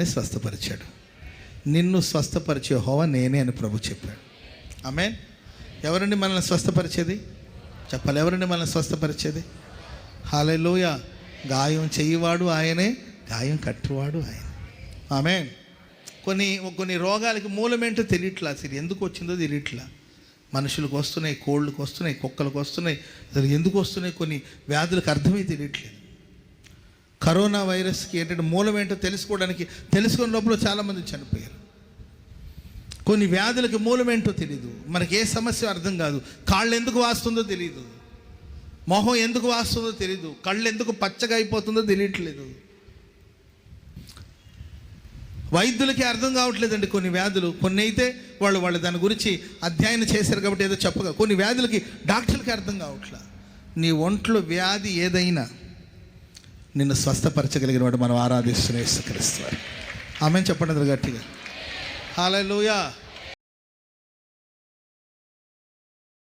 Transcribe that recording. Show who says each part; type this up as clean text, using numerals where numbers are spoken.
Speaker 1: స్వస్థపరిచాడు. నిన్ను స్వస్థపరిచే యెహోవా నేనే అని ప్రభు చెప్పాడు. ఆమేన్. ఎవరండి మనల్ని స్వస్థపరిచేది? చెప్పాలి, ఎవరండి మనల్ని స్వస్థపరిచేది? హల్లెలూయా. గాయం చెయ్యివాడు ఆయనే, గాయం కట్టువాడు ఆయన. ఆమేన్. కొన్ని రోగాలకి మూలమేంటో తెలియట్లా, అసలు ఎందుకు వచ్చిందో తెలియట్లా. మనుషులకు వస్తున్నాయి, కోళ్ళకు వస్తున్నాయి, కుక్కలకు వస్తున్నాయి, అసలు ఎందుకు వస్తున్నాయి కొన్ని వ్యాధులకు అర్థమే తెలియట్లేదు. కరోనా వైరస్కి ఏంటంటే మూలం ఏంటో తెలుసుకున్న లోపల చాలామంది చనిపోయారు. కొన్ని వ్యాధులకి మూలం ఏంటో తెలీదు, మనకి ఏ సమస్య అర్థం కాదు. కాళ్ళు ఎందుకు వాస్తుందో తెలియదు, మొహం ఎందుకు వాస్తుందో తెలీదు, కళ్ళు ఎందుకు పచ్చగా అయిపోతుందో తెలియట్లేదు. వైద్యులకి అర్థం కావట్లేదండి కొన్ని వ్యాధులు. కొన్ని అయితే వాళ్ళు దాని గురించి అధ్యయనం చేశారు కాబట్టి ఏదో చెప్పగా, కొన్ని వ్యాధులకి డాక్టర్లకి అర్థం కావట్లా. నీ ఒంట్లో వ్యాధి ఏదైనా నిన్ను స్వస్థపరచగలిగిన వాడు మనం ఆరాధిస్తున్న యేసుక్రీస్తు. ఆమేన్ చెప్పండి గట్టిగా. హల్లెలూయా.